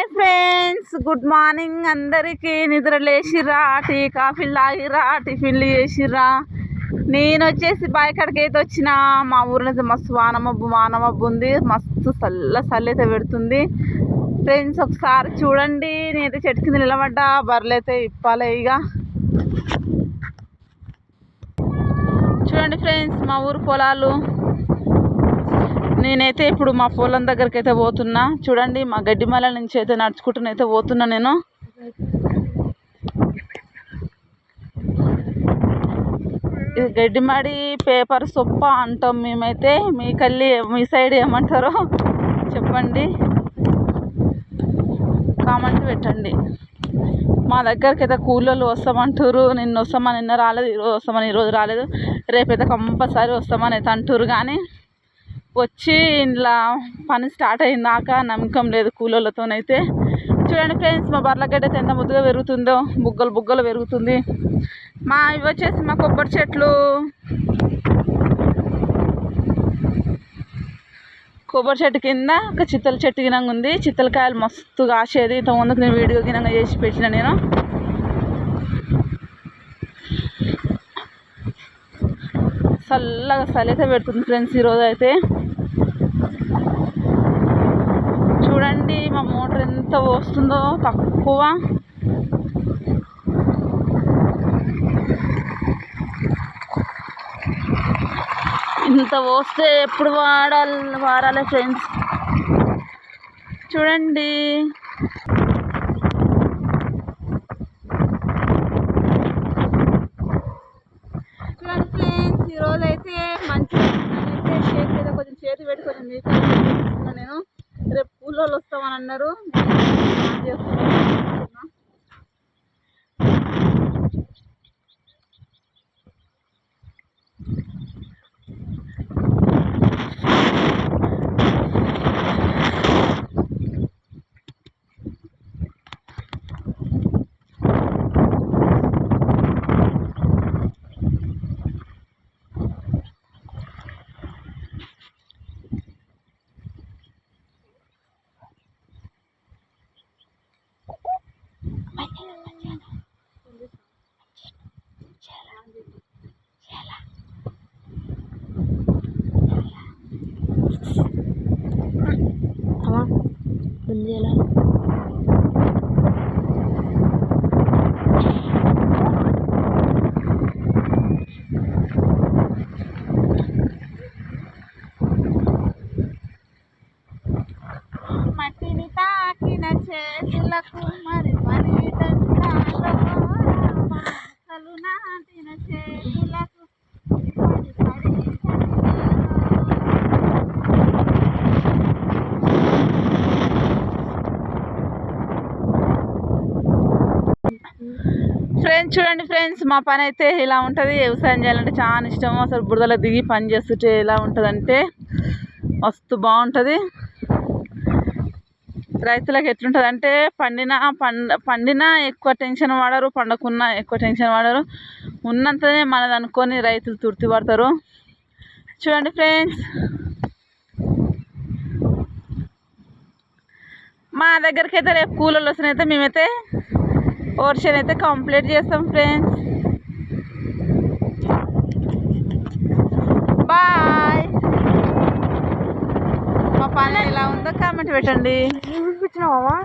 Hi friends, good morning అందరికీ. నిద్ర లేచిర్రా, tea కాఫీలు తాగిర్రా, టిఫిన్లు చేసిర్రా. నేను వచ్చేసి బావి కాడికి అయితే వచ్చిన. మా ఊరిలో అయితే మస్తు వానమబ్బు ఉంది. మస్తు చల్ల అయితే పెడుతుంది ఫ్రెండ్స్. ఒకసారి చూడండి, నేనైతే చెట్టు కింద నిలబడ్డా. బర్రెలు అయితే ఇప్పాలి. ఇక చూడండి ఫ్రెండ్స్, మా ఊరు పొలాలు. నేనైతే ఇప్పుడు మా పొలం దగ్గరికి అయితే పోతున్నా. చూడండి, మా గడ్డిమాల నుంచి అయితే నడుచుకుంటూ అయితే పోతున్నా నేను. ఇది గడ్డిమాడి పేపర్ సొప్ప అంటాం మేమైతే. మీ సైడ్ ఏమంటారో చెప్పండి, కామెంట్ పెట్టండి. మా దగ్గరికి అయితే కూలోళ్ళు వస్తామంటారు. నిన్న రాలేదు, ఈరోజు వస్తామని ఈరోజు రాలేదు. రేపైతే కంపల్సరీ వస్తామని అయితే అంటారు. కానీ వచ్చి ఇంట్లో పని స్టార్ట్ అయిందాక నమ్మకం లేదు కూలోళ్ళతోనైతే. చూడండి ఫ్రెండ్స్, మా బర్రెలగడ్డ అయితే ఎంత ముద్దుగా పెరుగుతుందో, బుగ్గలు పెరుగుతుంది. ఇవి వచ్చేసి మా కొబ్బరి చెట్లు. కొబ్బరి చెట్టు కింద ఒక చిత్తల చెట్టు గినంగా ఉంది. చిత్తలకాయలు మస్తు కాసేది. ఇంతకుముందుకు నేను వీడియో గినంగా చేసి పెట్టిన నేను. చల్లగా చలి అయితే పెడుతుంది ఫ్రెండ్స్ ఈరోజు అయితే. చూడండి, మా మోటార్ ఎంత వస్తుందో తక్కువ. ఇంత పోస్తే ఎప్పుడు వారాలి ఫ్రెండ్స్. చూడండి, ఫ్రెండ్స్ ఈరోజు అయితే మంచిగా అయితే చేతి అయితే కొంచెం చేతి పెట్టి కొంచెం నీట్గా నేను. రేపు కూలోళ్ళు వస్తామని అన్నారు. మట్టిని తాకిన చేతులకు మరి దండాలు నాటిన చేతులకు. ఫ్రెండ్స్ చూడండి ఫ్రెండ్స్, మా పని అయితే ఇలా ఉంటుంది. వ్యవసాయం చేయాలంటే చాలా ఇష్టం. అసలు బురదలో దిగి పని చేస్తుంటే ఎలా ఉంటుందంటే మస్తు బాగుంటుంది. రైతులకు ఎట్లుంటుంది అంటే పండినా ఎక్కువ టెన్షన్ పడరు, పండకున్నా ఎక్కువ టెన్షన్ పడరు. ఉన్నంతనే మనది అనుకొని రైతులు తృప్తి పడతారు. చూడండి ఫ్రెండ్స్, మా దగ్గరికి అయితే రేపు కూలోళ్ళు వస్తున్నాయితే మేమైతే పోర్షన్ అయితే కంప్లీట్ చేస్తాం ఫ్రెండ్స్. బాయ్. మా పని ఎలా ఉందో కామెంట్ పెట్టండి.